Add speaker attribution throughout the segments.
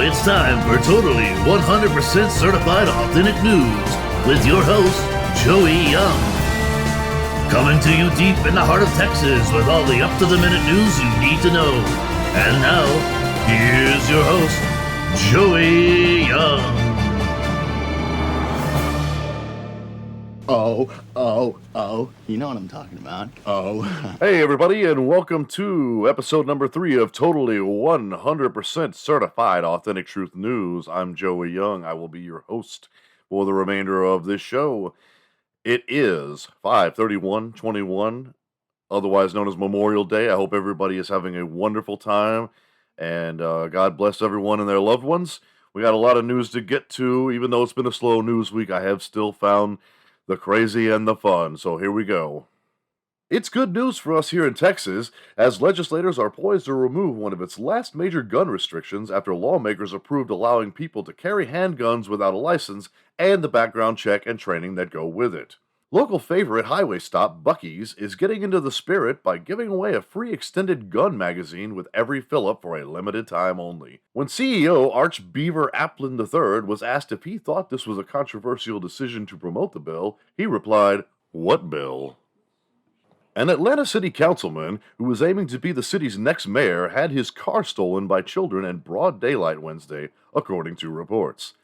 Speaker 1: it's time for totally 100% certified authentic news with your host, Joey Young. Coming to you deep in the heart of Texas with all the up-to-the-minute news you need to know. And now, here's your host, Joey Young.
Speaker 2: You know what I'm talking about.
Speaker 3: Hey, everybody, and welcome to episode number 3 of Totally 100% Certified Authentic Truth News. I'm Joey Young. I will be your host for the remainder of this show. It is 5/31/21, otherwise known as Memorial Day. I hope everybody is having a wonderful time, and God bless everyone and their loved ones. We got a lot of news to get to. Even though it's been a slow news week, I have still found the crazy and the fun, so here we go. It's good news for us here in Texas, as legislators are poised to remove one of its last major gun restrictions after lawmakers approved allowing people to carry handguns without a license and the background check and training that go with it. Local favorite highway stop Buc-ee's is getting into the spirit by giving away a free extended gun magazine with every fill-up for a limited time only. When CEO Arch Beaver Applin III was asked if he thought this was a controversial decision to promote the bill, he replied, "What bill?" An Atlanta city councilman who was aiming to be the city's next mayor had his car stolen by children in broad daylight Wednesday, according to reports.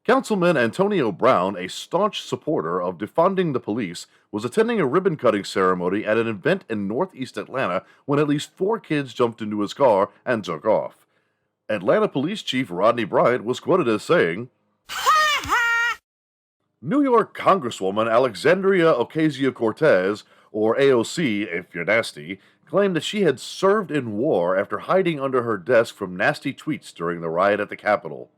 Speaker 3: Councilman Antonio Brown, a staunch supporter of defunding the police, was attending a ribbon-cutting ceremony at an event in northeast Atlanta when at least 4 kids jumped into his car and took off. Atlanta Police Chief Rodney Bryant was quoted as saying, New York Congresswoman Alexandria Ocasio-Cortez, or AOC if you're nasty, claimed that she had served in war after hiding under her desk from nasty tweets during the riot at the Capitol.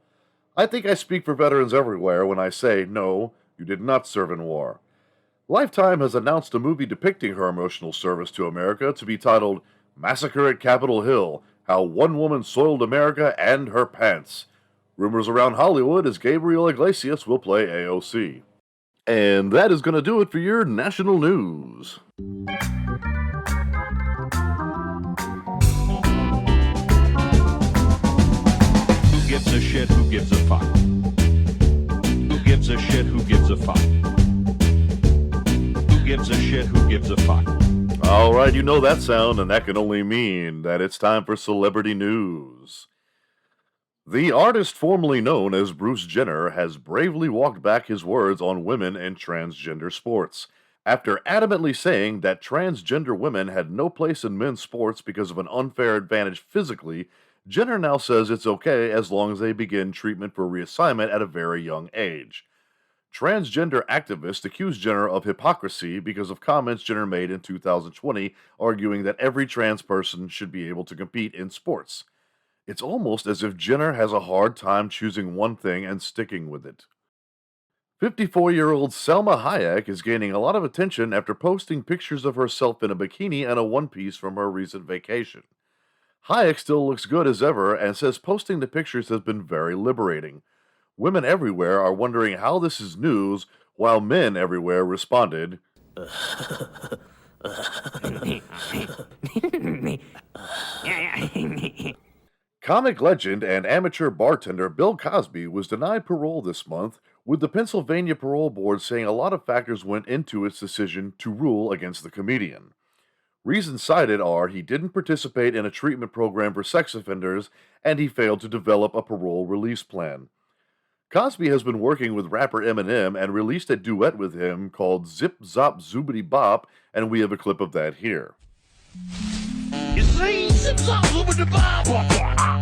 Speaker 3: I think I speak for veterans everywhere when I say, no, you did not serve in war. Lifetime has announced a movie depicting her emotional service to America to be titled Massacre at Capitol Hill, How One Woman Soiled America and Her Pants. Rumors around Hollywood as Gabriel Iglesias will play AOC. And that is going to do it for your national news.
Speaker 4: Who gives a shit? Who gives a fuck? Who gives a shit? Who gives a fuck? Who gives a shit? Who gives a fuck?
Speaker 3: All right, you know that sound, and that can only mean that it's time for celebrity news. The artist formerly known as Bruce Jenner has bravely walked back his words on women in transgender sports, after adamantly saying that transgender women had no place in men's sports because of an unfair advantage physically. Jenner now says it's okay as long as they begin treatment for reassignment at a very young age. Transgender activists accused Jenner of hypocrisy because of comments Jenner made in 2020, arguing that every trans person should be able to compete in sports. It's almost as if Jenner has a hard time choosing one thing and sticking with it. 54-year-old Selma Hayek is gaining a lot of attention after posting pictures of herself in a bikini and a one-piece from her recent vacation. Hayek still looks good as ever and says posting the pictures has been very liberating. Women everywhere are wondering how this is news, while men everywhere responded, Comic legend and amateur bartender Bill Cosby was denied parole this month, with the Pennsylvania Parole Board saying a lot of factors went into its decision to rule against the comedian. Reasons cited are he didn't participate in a treatment program for sex offenders, and he failed to develop a parole release plan. Cosby has been working with rapper Eminem and released a duet with him called Zip Zop Zoobity Bop, and we have a clip of that here.
Speaker 5: You see, Zip Zop Zoobity Bop,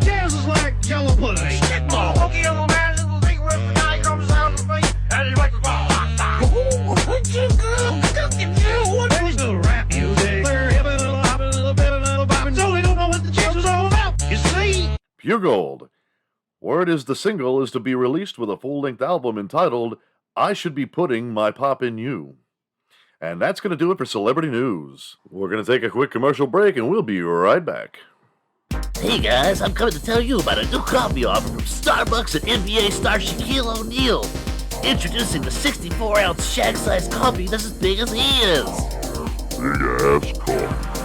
Speaker 5: jazz is like yellow pudding. Okay, yellow man, little thing with the guy comes out of me, and he's like, what you girl, cooking you? There's no rap music. They're hipping and hopping, a little bit and a little bopping, so they don't know what the jazz is all about. You see?
Speaker 3: Pure Gold. Word is the single is to be released with a full-length album entitled I Should Be Putting My Pop in You. And that's going to do it for Celebrity News. We're going to take a quick commercial break and we'll be right back.
Speaker 1: Hey guys, I'm coming to tell you about a new coffee offer from Starbucks and NBA star Shaquille O'Neal. Introducing the 64-ounce shag-sized coffee that's as big as he is.
Speaker 3: Big-ass coffee.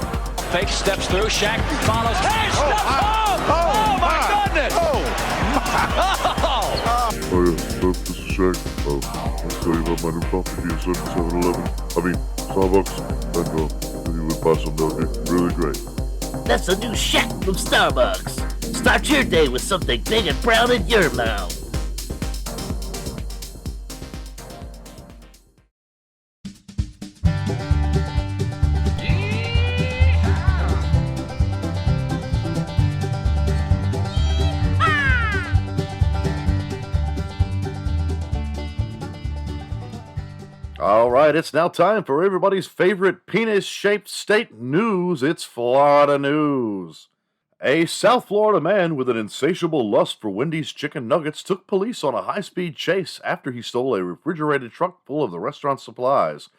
Speaker 4: Fake steps through, Shaq follows. Hey, step home! Oh, my goodness!
Speaker 5: Oh, my
Speaker 3: This is Shaq. I'll tell you about my new coffee beans at 7-Eleven. Starbucks. And you would buy some milk. Really great.
Speaker 1: That's a new Shaq from Starbucks. Start your day with something big and brown in your mouth.
Speaker 3: All right, it's now time for everybody's favorite penis-shaped state news. It's Florida news. A South Florida man with an insatiable lust for Wendy's chicken nuggets took police on a high-speed chase after he stole a refrigerated truck full of the restaurant's supplies.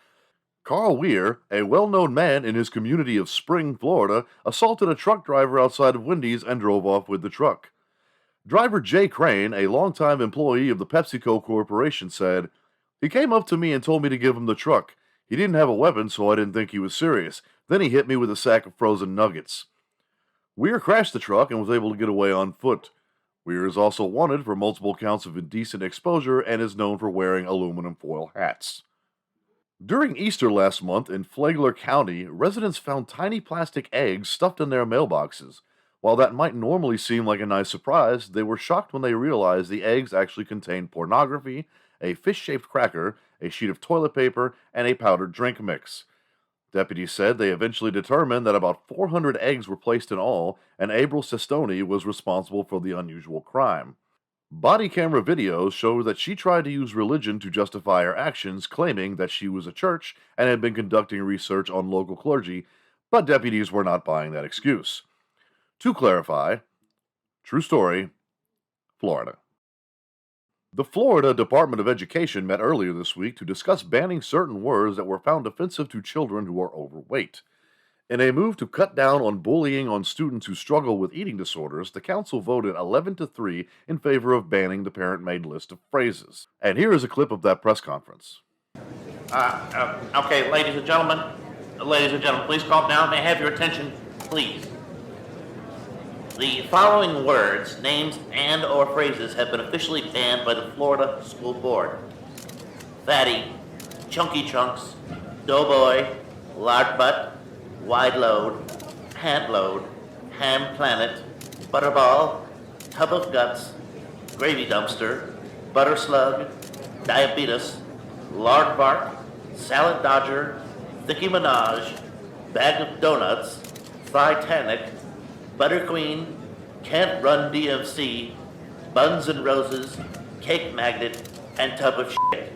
Speaker 3: Carl Weir, a well-known man in his community of Spring, Florida, assaulted a truck driver outside of Wendy's and drove off with the truck. Driver Jay Crane, a longtime employee of the PepsiCo Corporation, said, "He came up to me and told me to give him the truck. He didn't have a weapon, so I didn't think he was serious. Then he hit me with a sack of frozen nuggets." Weir crashed the truck and was able to get away on foot. Weir is also wanted for multiple counts of indecent exposure and is known for wearing aluminum foil hats. During Easter last month in Flagler County, residents found tiny plastic eggs stuffed in their mailboxes. While that might normally seem like a nice surprise, they were shocked when they realized the eggs actually contained pornography, a fish-shaped cracker, a sheet of toilet paper, and a powdered drink mix. Deputies said they eventually determined that about 400 eggs were placed in all, and April Sestoni was responsible for the unusual crime. Body camera videos showed that she tried to use religion to justify her actions, claiming that she was a church and had been conducting research on local clergy, but deputies were not buying that excuse. To clarify, true story, Florida. The Florida Department of Education met earlier this week to discuss banning certain words that were found offensive to children who are overweight. In a move to cut down on bullying on students who struggle with eating disorders, the council voted 11-3 in favor of banning the parent-made list of phrases. And here is a clip of that press conference.
Speaker 6: Okay, ladies and gentlemen, please calm down. May I have your attention, please? The following words, names, and or phrases have been officially banned by the Florida School Board. Fatty, chunky chunks, doughboy, lard butt, wide load, pant load, ham planet, butterball, tub of guts, gravy dumpster, butter slug, diabetes, lard bark, salad dodger, thicky menage, bag of donuts, Titanic, Butter Queen, Can't Run DMC, Buns and Roses, Cake Magnet, and Tub of Shit.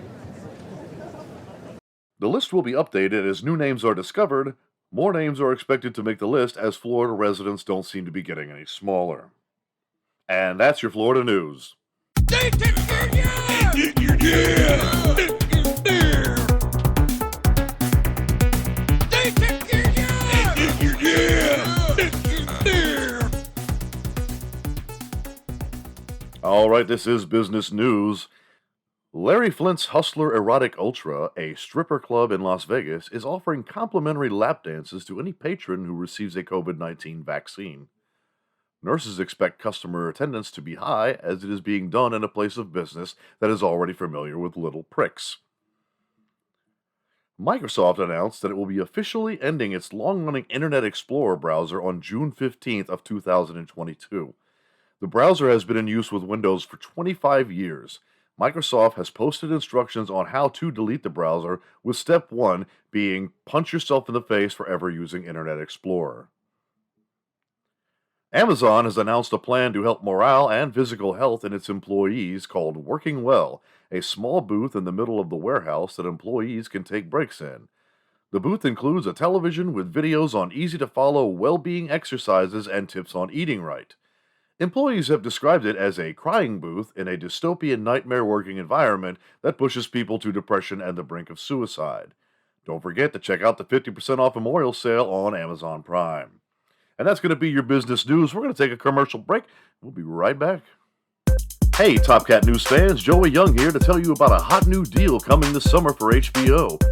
Speaker 3: The list will be updated as new names are discovered. More names are expected to make the list as Florida residents don't seem to be getting any smaller. And that's your Florida news. All right, this is business news. Larry Flint's Hustler Erotic Ultra, a stripper club in Las Vegas, is offering complimentary lap dances to any patron who receives a COVID-19 vaccine. Nurses expect customer attendance to be high as it is being done in a place of business that is already familiar with little pricks. Microsoft announced that it will be officially ending its long-running Internet Explorer browser on June 15th of 2022. The browser has been in use with Windows for 25 years. Microsoft has posted instructions on how to delete the browser, with step 1 being punch yourself in the face for ever using Internet Explorer. Amazon has announced a plan to help morale and physical health in its employees called Working Well, a small booth in the middle of the warehouse that employees can take breaks in. The booth includes a television with videos on easy-to-follow well-being exercises and tips on eating right. Employees have described it as a crying booth in a dystopian nightmare working environment that pushes people to depression and the brink of suicide. Don't forget to check out the 50% off memorial sale on Amazon Prime. And that's going to be your business news. We're going to take a commercial break. We'll be right back. Hey, TopCat News fans, Joey Young here to tell you about a hot new deal coming this summer for HBO.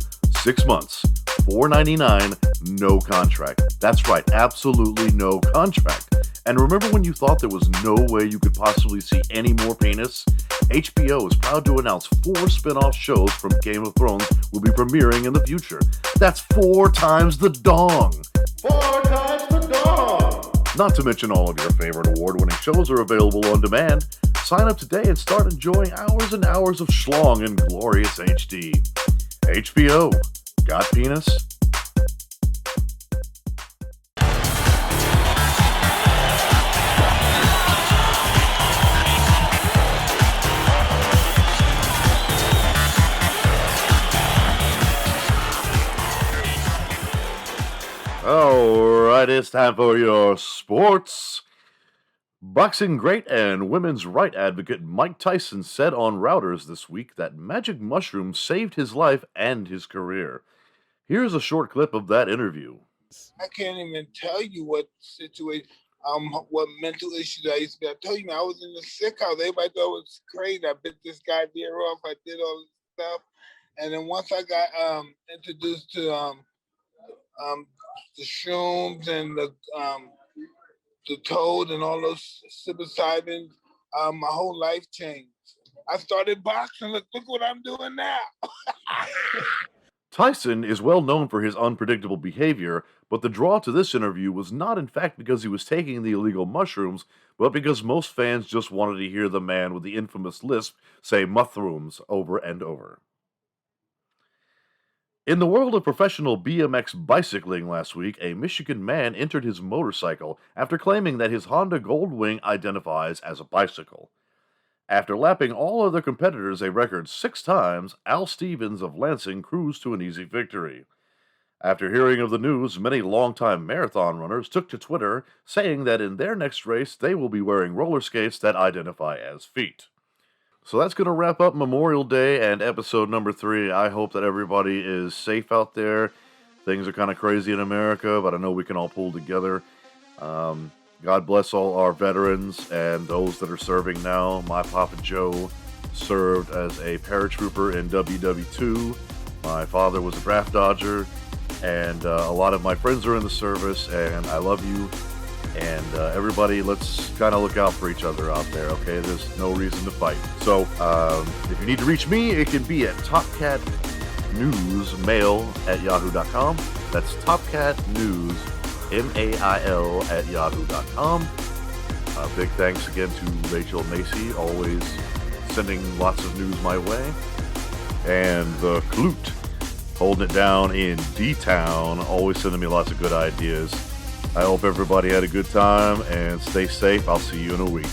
Speaker 3: 6 months, $4.99, no contract. That's right, absolutely no contract. And remember when you thought there was no way you could possibly see any more penis? HBO is proud to announce 4 spin-off shows from Game of Thrones will be premiering in the future. That's 4 times the dong! 4 times the dong! Not to mention all of your favorite award-winning shows are available on demand. Sign up today and start enjoying hours and hours of schlong in glorious HD. HBO. Got penis? Alright, it's time for your sports. Boxing great and women's right advocate Mike Tyson said on Routers this week that magic mushrooms saved his life and his career. Here's a short clip of that interview.
Speaker 7: I can't even tell you what situation, what mental issues I used to be. I told you, man, I was in the sick house. Everybody thought it was crazy. I bit this guy's ear off. I did all this stuff. And then once I got introduced to the shrooms and the toad and all those psilocybin, my whole life changed. I started boxing. Look what I'm doing now.
Speaker 3: Tyson is well known for his unpredictable behavior, but the draw to this interview was not in fact because he was taking the illegal mushrooms, but because most fans just wanted to hear the man with the infamous lisp say "mushrooms" over and over. In the world of professional BMX bicycling last week, a Michigan man entered his motorcycle after claiming that his Honda Goldwing identifies as a bicycle. After lapping all other competitors a record 6 times, Al Stevens of Lansing cruised to an easy victory. After hearing of the news, many longtime marathon runners took to Twitter, saying that in their next race they will be wearing roller skates that identify as feet. So that's going to wrap up Memorial Day and episode number 3. I hope that everybody is safe out there. Things are kind of crazy in America, but I know we can all pull together. God bless all our veterans and those that are serving now. My Papa Joe served as a paratrooper in WW2. My father was a draft dodger, and a lot of my friends are in the service, and I love you. And everybody, let's kind of look out for each other out there, okay? There's no reason to fight. So, if you need to reach me, it can be at topcatnewsmail@yahoo.com. That's topcatnewsmail@yahoo.com. Big thanks again to Rachel Macy, always sending lots of news my way. And the Clute, holding it down in D-Town, always sending me lots of good ideas. I hope everybody had a good time and stay safe. I'll see you in a week.